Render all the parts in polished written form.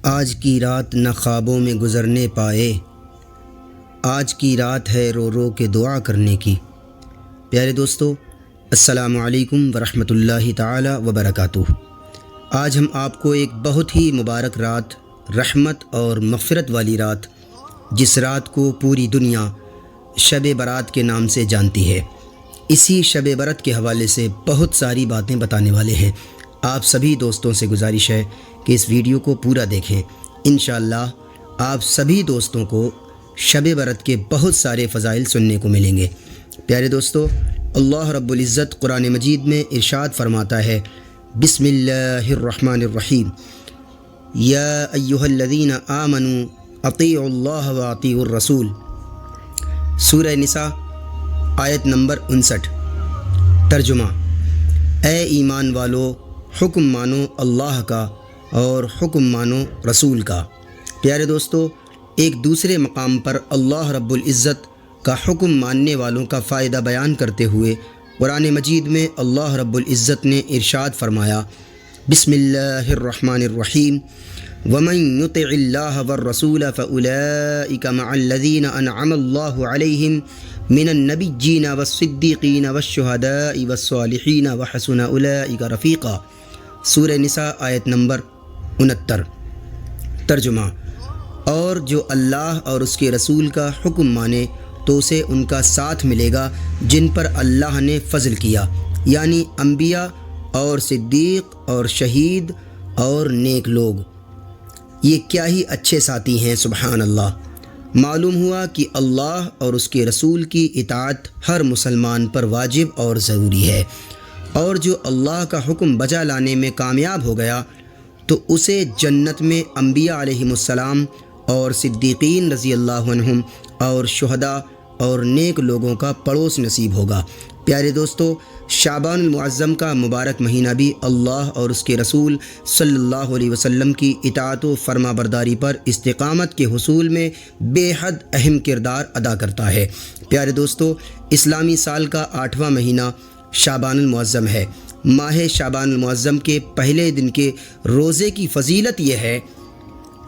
آج کی رات نہ خوابوں میں گزرنے پائے، آج کی رات ہے رو رو کے دعا کرنے کی۔ پیارے دوستو، السلام علیکم ورحمۃ اللہ تعالی وبرکاتہ۔ آج ہم آپ کو ایک بہت ہی مبارک رات، رحمت اور مغفرت والی رات، جس رات کو پوری دنیا شب برات کے نام سے جانتی ہے، اسی شب برات کے حوالے سے بہت ساری باتیں بتانے والے ہیں۔ آپ سبھی دوستوں سے گزارش ہے کہ اس ویڈیو کو پورا دیکھیں۔ انشاءاللہ آپ سبھی دوستوں کو شب برات کے بہت سارے فضائل سننے کو ملیں گے۔ پیارے دوستو، اللہ رب العزت قرآن مجید میں ارشاد فرماتا ہے، بسم اللہ الرحمن الرحیم، یا ایہا الذین آمنوا اطیعوا اللہ واطیعوا الرسول۔ سورہ نساء آیت نمبر 59۔ ترجمہ: اے ایمان والو، حکم مانو اللہ کا اور حکم مانو رسول کا۔ پیارے دوستو، ایک دوسرے مقام پر اللہ رب العزت کا حکم ماننے والوں کا فائدہ بیان کرتے ہوئے قرآن مجید میں اللہ رب العزت نے ارشاد فرمایا، بسم اللہ الرحمن الرحیم، ومن یطع اللہ والرسول فاولئک مع الذین انعم اللہ علیہم من النبیین والصدیقین والشہداء والصالحین وحسن اولئک رفیقا۔ سورہ نساء آیت نمبر 69۔ ترجمہ: اور جو اللہ اور اس کے رسول کا حکم مانے تو اسے ان کا ساتھ ملے گا جن پر اللہ نے فضل کیا، یعنی انبیاء اور صدیق اور شہید اور نیک لوگ۔ یہ کیا ہی اچھے ساتھی ہیں، سبحان اللہ۔ معلوم ہوا کہ اللہ اور اس کے رسول کی اطاعت ہر مسلمان پر واجب اور ضروری ہے، اور جو اللہ کا حکم بجا لانے میں کامیاب ہو گیا تو اسے جنت میں انبیاء علیہم السلام اور صدیقین رضی اللہ عنہم اور شہداء اور نیک لوگوں کا پڑوس نصیب ہوگا۔ پیارے دوستو، شعبان المعظم کا مبارک مہینہ بھی اللہ اور اس کے رسول صلی اللہ علیہ وسلم کی اطاعت و فرما برداری پر استقامت کے حصول میں بے حد اہم کردار ادا کرتا ہے۔ پیارے دوستو، اسلامی سال کا 8واں مہینہ شعبان المعظم ہے۔ ماہ شعبان المعظم کے پہلے دن کے روزے کی فضیلت یہ ہے،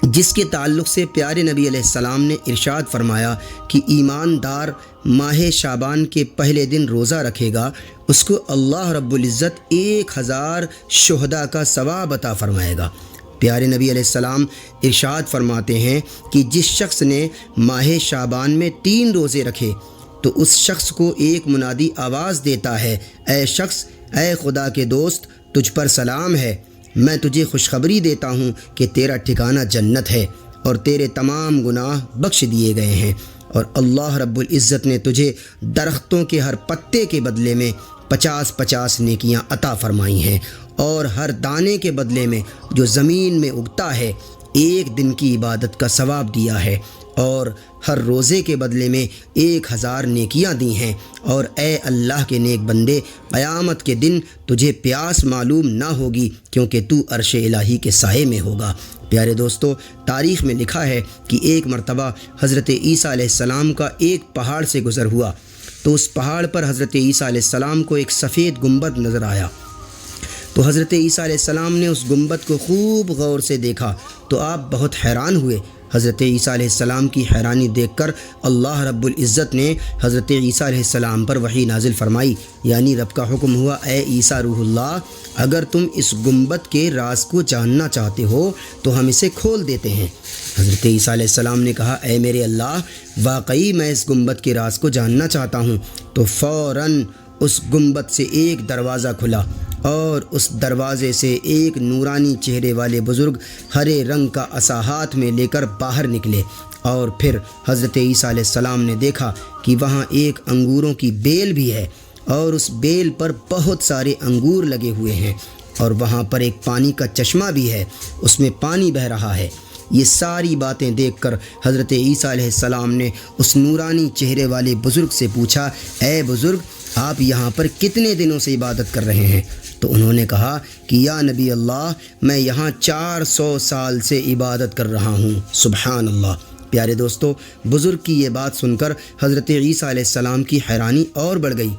جس کے تعلق سے پیارے نبی علیہ السلام نے ارشاد فرمایا کہ ایماندار ماہ شعبان کے پہلے دن روزہ رکھے گا، اس کو اللہ رب العزت 1000 شہداء کا ثواب عطا فرمائے گا۔ پیارے نبی علیہ السلام ارشاد فرماتے ہیں کہ جس شخص نے ماہ شعبان میں 3 روزے رکھے تو اس شخص کو ایک منادی آواز دیتا ہے، اے شخص، اے خدا کے دوست، تجھ پر سلام ہے، میں تجھے خوشخبری دیتا ہوں کہ تیرا ٹھکانہ جنت ہے اور تیرے تمام گناہ بخش دیے گئے ہیں، اور اللہ رب العزت نے تجھے درختوں کے ہر پتے کے بدلے میں 50 نیکیاں عطا فرمائی ہیں، اور ہر دانے کے بدلے میں جو زمین میں اگتا ہے 1 دن کی عبادت کا ثواب دیا ہے، اور ہر روزے کے بدلے میں 1000 نیکیاں دی ہیں۔ اور اے اللہ کے نیک بندے، قیامت کے دن تجھے پیاس معلوم نہ ہوگی، کیونکہ تو عرش الہی کے سائے میں ہوگا۔ پیارے دوستو، تاریخ میں لکھا ہے کہ ایک مرتبہ حضرت عیسیٰ علیہ السلام کا ایک پہاڑ سے گزر ہوا تو اس پہاڑ پر حضرت عیسیٰ علیہ السلام کو ایک سفید گنبد نظر آیا۔ تو حضرت عیسیٰ علیہ السلام نے اس گنبد کو خوب غور سے دیکھا تو آپ بہت حیران ہوئے۔ حضرت عیسیٰ علیہ السلام کی حیرانی دیکھ کر اللہ رب العزت نے حضرت عیسیٰ علیہ السلام پر وحی نازل فرمائی، یعنی رب کا حکم ہوا، اے عیسیٰ روح اللہ، اگر تم اس گنبد کے راز کو جاننا چاہتے ہو تو ہم اسے کھول دیتے ہیں۔ حضرت عیسیٰ علیہ السلام نے کہا، اے میرے اللہ، واقعی میں اس گنبد کے راز کو جاننا چاہتا ہوں۔ تو فوراً اس گنبد سے ایک دروازہ کھلا اور اس دروازے سے ایک نورانی چہرے والے بزرگ ہرے رنگ کا عصا ہاتھ میں لے کر باہر نکلے، اور پھر حضرت عیسیٰ علیہ السلام نے دیکھا کہ وہاں ایک انگوروں کی بیل بھی ہے، اور اس بیل پر بہت سارے انگور لگے ہوئے ہیں، اور وہاں پر ایک پانی کا چشمہ بھی ہے، اس میں پانی بہہ رہا ہے۔ یہ ساری باتیں دیکھ کر حضرت عیسیٰ علیہ السلام نے اس نورانی چہرے والے بزرگ سے پوچھا، اے بزرگ، آپ یہاں پر کتنے دنوں سے عبادت کر رہے ہیں؟ تو انہوں نے کہا کہ یا نبی اللہ، میں یہاں 400 سال سے عبادت کر رہا ہوں۔ سبحان اللہ۔ پیارے دوستو، بزرگ کی یہ بات سن کر حضرت عیسیٰ علیہ السلام کی حیرانی اور بڑھ گئی۔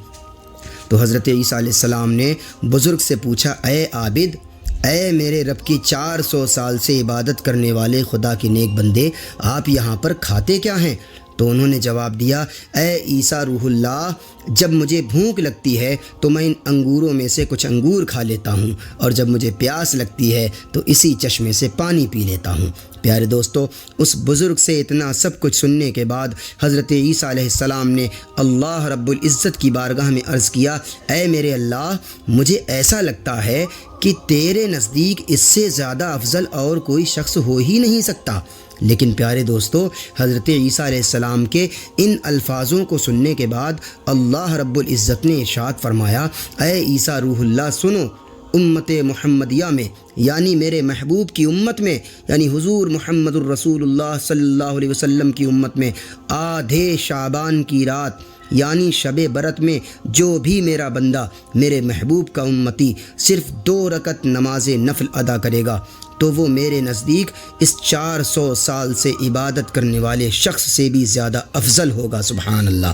تو حضرت عیسیٰ علیہ السلام نے بزرگ سے پوچھا، اے عابد، اے میرے رب کی 400 سال سے عبادت کرنے والے خدا کے نیک بندے، آپ یہاں پر کھاتے کیا ہیں؟ تو انہوں نے جواب دیا، اے عیسیٰ روح اللہ، جب مجھے بھوک لگتی ہے تو میں ان انگوروں میں سے کچھ انگور کھا لیتا ہوں، اور جب مجھے پیاس لگتی ہے تو اسی چشمے سے پانی پی لیتا ہوں۔ پیارے دوستو، اس بزرگ سے اتنا سب کچھ سننے کے بعد حضرت عیسیٰ علیہ السلام نے اللہ رب العزت کی بارگاہ میں عرض کیا، اے میرے اللہ، مجھے ایسا لگتا ہے کہ تیرے نزدیک اس سے زیادہ افضل اور کوئی شخص ہو ہی نہیں سکتا۔ لیکن پیارے دوستو، حضرت عیسیٰ علیہ السلام کے ان الفاظوں کو سننے کے بعد اللہ رب العزت نے ارشاد فرمایا، اے عیسیٰ روح اللہ، سنو، امت محمدیہ میں یعنی میرے محبوب کی امت میں، یعنی حضور محمد الرسول اللہ صلی اللہ علیہ وسلم کی امت میں، آدھے شعبان کی رات یعنی شب برت میں جو بھی میرا بندہ، میرے محبوب کا امتی، صرف 2 رکعت نماز نفل ادا کرے گا تو وہ میرے نزدیک اس 400 سال سے عبادت کرنے والے شخص سے بھی زیادہ افضل ہوگا۔ سبحان اللہ۔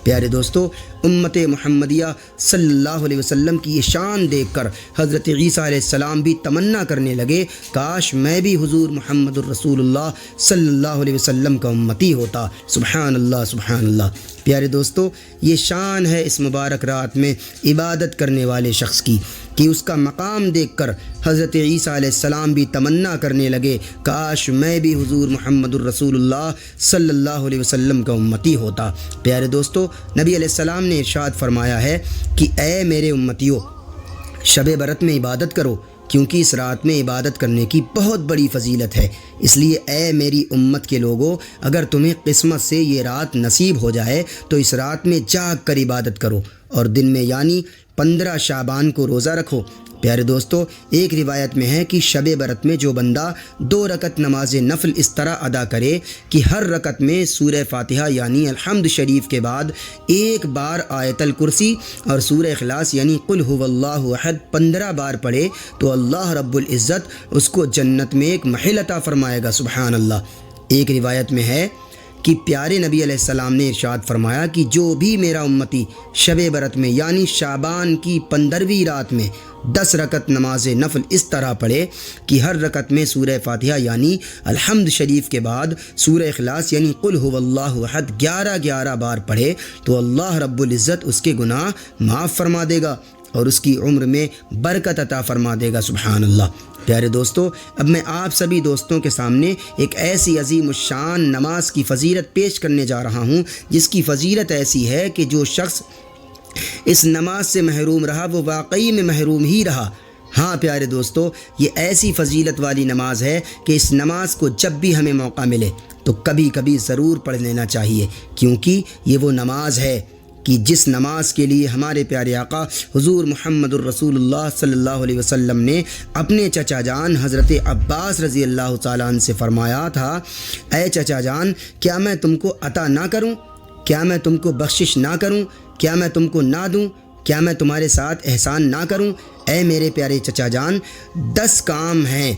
پیارے دوستو، امت محمدیہ صلی اللہ علیہ وسلم کی یہ شان دیکھ کر حضرت عیسیٰ علیہ السلام بھی تمنا کرنے لگے، کاش میں بھی حضور محمد الرسول اللہ صلی اللہ علیہ وسلم کا امتی ہوتا۔ سبحان اللہ، سبحان اللہ۔ پیارے دوستو، یہ شان ہے اس مبارک رات میں عبادت کرنے والے شخص کی کہ اس کا مقام دیکھ کر حضرت عیسیٰ علیہ السلام بھی تمنا کرنے لگے، کاش میں بھی حضور محمد الرسول اللہ صلی اللہ علیہ وسلم کا امتی ہوتا۔ پیارے دوستو، نبی علیہ السلام نے ارشاد فرمایا ہے کہ اے میرے امتیوں، شب برت میں عبادت کرو، کیونکہ اس رات میں عبادت کرنے کی بہت بڑی فضیلت ہے۔ اس لیے اے میری امت کے لوگوں، اگر تمہیں قسمت سے یہ رات نصیب ہو جائے تو اس رات میں جاگ کر عبادت کرو، اور دن میں یعنی 15 شعبان کو روزہ رکھو۔ پیارے دوستو، ایک روایت میں ہے کہ شب برت میں جو بندہ 2 رکعت نماز نفل اس طرح ادا کرے کہ ہر رکعت میں سورہ فاتحہ یعنی الحمد شریف کے بعد 1 بار آیت الکرسی اور سورہ اخلاص یعنی قل هو اللہ احد 15 بار پڑھے تو اللہ رب العزت اس کو جنت میں ایک محل عطا فرمائے گا۔ سبحان اللہ۔ ایک روایت میں ہے کہ پیارے نبی علیہ السلام نے ارشاد فرمایا کہ جو بھی میرا امتی شب برت میں یعنی شعبان کی 15ویں رات میں 10 رکعت نماز نفل اس طرح پڑھے کہ ہر رکعت میں سورہ فاتحہ یعنی الحمد شریف کے بعد سورہ اخلاص یعنی قل هو اللہ احد 11 بار پڑھے تو اللہ رب العزت اس کے گناہ معاف فرما دے گا اور اس کی عمر میں برکت عطا فرما دے گا۔ سبحان اللہ۔ پیارے دوستو، اب میں آپ سبھی دوستوں کے سامنے ایک ایسی عظیم الشان نماز کی فضیلت پیش کرنے جا رہا ہوں جس کی فضیلت ایسی ہے کہ جو شخص اس نماز سے محروم رہا وہ واقعی میں محروم ہی رہا۔ ہاں پیارے دوستو، یہ ایسی فضیلت والی نماز ہے کہ اس نماز کو جب بھی ہمیں موقع ملے تو کبھی کبھی ضرور پڑھ لینا چاہیے، کیونکہ یہ وہ نماز ہے کہ جس نماز کے لیے ہمارے پیارے آقا حضور محمد الرسول اللہ صلی اللہ علیہ وسلم نے اپنے چچا جان حضرت عباس رضی اللہ تعالیٰ عنہ سے فرمایا تھا، اے چچا جان، کیا میں تم کو عطا نہ کروں؟ کیا میں تم کو بخشش نہ کروں؟ کیا میں تم کو نہ دوں؟ کیا میں تمہارے ساتھ احسان نہ کروں؟ اے میرے پیارے چچا جان، 10 کام ہیں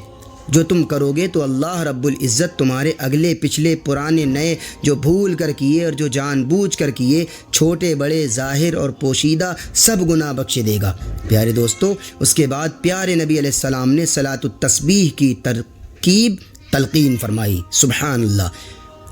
جو تم کرو گے تو اللہ رب العزت تمہارے اگلے پچھلے پرانے نئے جو بھول کر کیے اور جو جان بوجھ کر کیے، چھوٹے بڑے ظاہر اور پوشیدہ سب گناہ بخش دے گا۔ پیارے دوستو، اس کے بعد پیارے نبی علیہ السلام نے صلاۃ التسبیح کی تلقین فرمائی۔ سبحان اللہ۔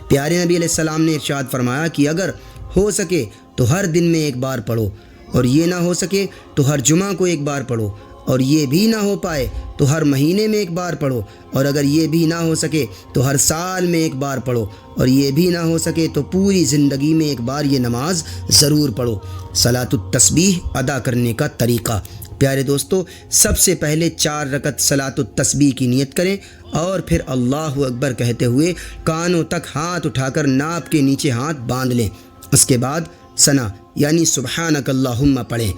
پیارے نبی علیہ السلام نے ارشاد فرمایا کہ اگر ہو سکے تو ہر دن میں 1 بار پڑھو، اور یہ نہ ہو سکے تو ہر جمعہ کو 1 بار پڑھو، اور یہ بھی نہ ہو پائے تو ہر مہینے میں 1 بار پڑھو، اور اگر یہ بھی نہ ہو سکے تو ہر سال میں 1 بار پڑھو، اور یہ بھی نہ ہو سکے تو پوری زندگی میں 1 بار یہ نماز ضرور پڑھو۔ صلاۃ التسبیح ادا کرنے کا طریقہ۔ پیارے دوستو، سب سے پہلے 4 رکعت صلاۃ التسبیح کی نیت کریں اور پھر اللہ اکبر کہتے ہوئے کانوں تک ہاتھ اٹھا کر ناپ کے نیچے ہاتھ باندھ لیں۔ اس کے بعد ثنا یعنی سبحانک اللہم پڑھیں۔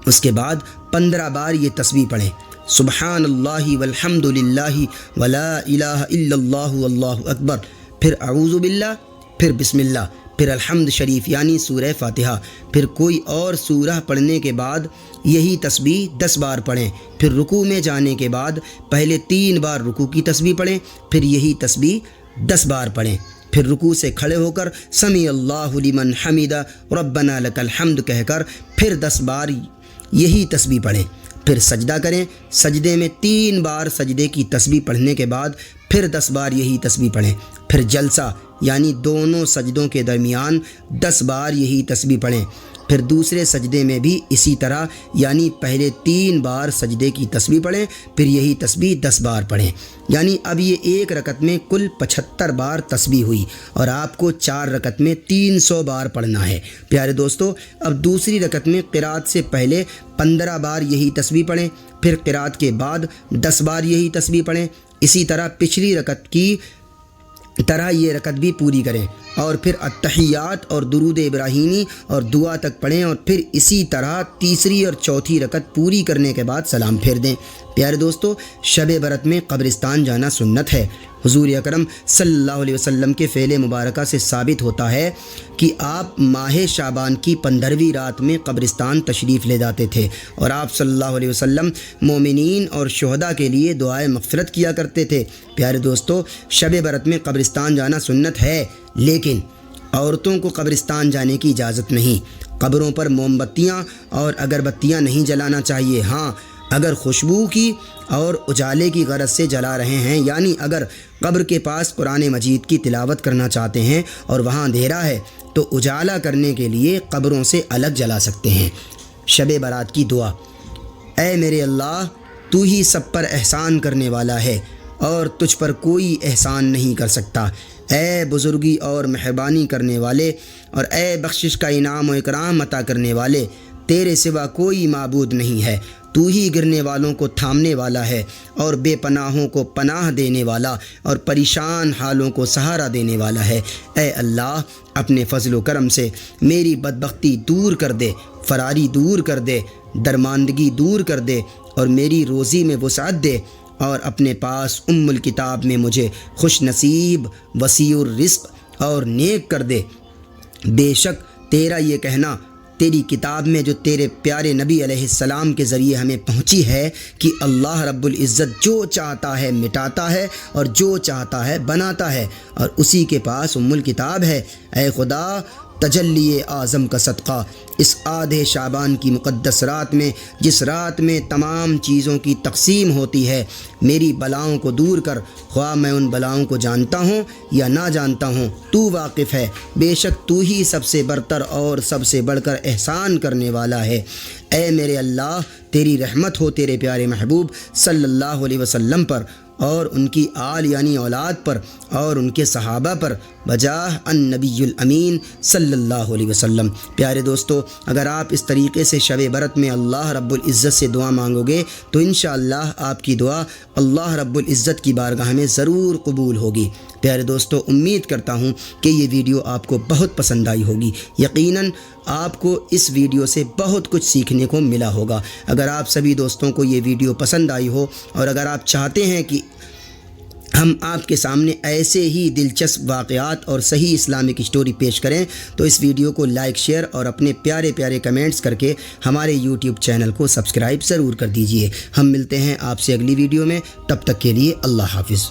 اس کے بعد 15 بار یہ تسبیح پڑھیں، سبحان اللہ والحمد للہ ولا الہ الا اللہ واللہ اکبر، پھر اعوذ باللہ، پھر بسم اللہ، پھر الحمد شریف یعنی سورہ فاتحہ، پھر کوئی اور سورہ پڑھنے کے بعد یہی تسبیح 10 بار پڑھیں، پھر رکوع میں جانے کے بعد پہلے 3 بار رکوع کی تسبیح پڑھیں، پھر یہی تسبیح 10 بار پڑھیں، پھر رکوع سے کھڑے ہو کر سمیع اللہ لمن حمدہ ربنا لک الحمد کہہ کر پھر 10 بار یہی تسبیح پڑھیں، پھر سجدہ کریں، سجدے میں 3 بار سجدے کی تسبیح پڑھنے کے بعد پھر 10 بار یہی تسبیح پڑھیں، پھر جلسہ یعنی دونوں سجدوں کے درمیان 10 بار یہی تسبیح پڑھیں، پھر دوسرے سجدے میں بھی اسی طرح یعنی پہلے 3 بار سجدے کی تسبیح پڑھیں، پھر یہی تسبیح 10 بار پڑھیں، یعنی اب یہ ایک رکعت میں کل 75 بار تسبیح ہوئی اور آپ کو 4 رکعت میں 300 بار پڑھنا ہے۔ پیارے دوستو، اب دوسری رکعت میں قرات سے پہلے 15 بار یہی تسبیح پڑھیں، پھر قرات کے بعد 10 بار یہی تسبیح پڑھیں، اسی طرح پچھلی رکعت کی طرح یہ رکعت بھی پوری کریں اور پھر التحیات اور درود ابراہیمی اور دعا تک پڑھیں اور پھر اسی طرح تیسری اور چوتھی رکعت پوری کرنے کے بعد سلام پھیر دیں۔ پیارے دوستو، شب برات میں قبرستان جانا سنت ہے۔ حضور اکرم صلی اللہ علیہ وسلم کے فعل مبارکہ سے ثابت ہوتا ہے کہ آپ ماہ شعبان کی 15ویں رات میں قبرستان تشریف لے جاتے تھے اور آپ صلی اللہ علیہ وسلم مومنین اور شہداء کے لیے دعائے مغفرت کیا کرتے تھے۔ پیارے دوستو، شب برات میں قبرستان جانا سنت ہے، لیکن عورتوں کو قبرستان جانے کی اجازت نہیں۔ قبروں پر موم بتیاں اور اگربتیاں نہیں جلانا چاہیے۔ ہاں، اگر خوشبو کی اور اجالے کی غرض سے جلا رہے ہیں، یعنی اگر قبر کے پاس قرآن مجید کی تلاوت کرنا چاہتے ہیں اور وہاں اندھیرا ہے تو اجالا کرنے کے لیے قبروں سے الگ جلا سکتے ہیں۔ شب برات کی دعا۔ اے میرے اللہ، تو ہی سب پر احسان کرنے والا ہے اور تجھ پر کوئی احسان نہیں کر سکتا۔ اے بزرگی اور مہربانی کرنے والے اور اے بخشش کا انعام و اکرام عطا کرنے والے، تیرے سوا کوئی معبود نہیں ہے۔ تو ہی گرنے والوں کو تھامنے والا ہے اور بے پناہوں کو پناہ دینے والا اور پریشان حالوں کو سہارا دینے والا ہے۔ اے اللہ، اپنے فضل و کرم سے میری بدبختی دور کر دے، فراری دور کر دے، درماندگی دور کر دے اور میری روزی میں وسعت دے اور اپنے پاس الکتاب میں مجھے خوش نصیب، وسیع الرزق اور نیک کر دے۔ بے شک تیرا یہ کہنا تیری کتاب میں جو تیرے پیارے نبی علیہ السلام کے ذریعے ہمیں پہنچی ہے کہ اللہ رب العزت جو چاہتا ہے مٹاتا ہے اور جو چاہتا ہے بناتا ہے اور اسی کے پاس الکتاب ہے۔ اے خدا، تجلی اعظم کا صدقہ اس آدھے شعبان کی مقدس رات میں، جس رات میں تمام چیزوں کی تقسیم ہوتی ہے، میری بلاؤں کو دور کر، خواہ میں ان بلاؤں کو جانتا ہوں یا نہ جانتا ہوں، تو واقف ہے۔ بے شک تو ہی سب سے برتر اور سب سے بڑھ کر احسان کرنے والا ہے۔ اے میرے اللہ، تیری رحمت ہو تیرے پیارے محبوب صلی اللہ علیہ وسلم پر اور ان کی آل یعنی اولاد پر اور ان کے صحابہ پر بجاہ النبی الامین صلی اللہ علیہ وسلم۔ پیارے دوستو، اگر آپ اس طریقے سے شب برات میں اللہ رب العزت سے دعا مانگو گے تو انشاءاللہ آپ کی دعا اللہ رب العزت کی بارگاہ میں ضرور قبول ہوگی۔ پیارے دوستو، امید کرتا ہوں کہ یہ ویڈیو آپ کو بہت پسند آئی ہوگی۔ یقیناً آپ کو اس ویڈیو سے بہت کچھ سیکھنے کو ملا ہوگا۔ اگر آپ سبھی دوستوں کو یہ ویڈیو پسند آئی ہو اور اگر آپ چاہتے ہیں کہ ہم آپ کے سامنے ایسے ہی دلچسپ واقعات اور صحیح اسلامک اسٹوری پیش کریں تو اس ویڈیو کو لائک، شیئر اور اپنے پیارے پیارے کمنٹس کر کے ہمارے یوٹیوب چینل کو سبسکرائب ضرور کر دیجئے۔ ہم ملتے ہیں آپ سے اگلی ویڈیو میں، تب تک کے لیے اللہ حافظ۔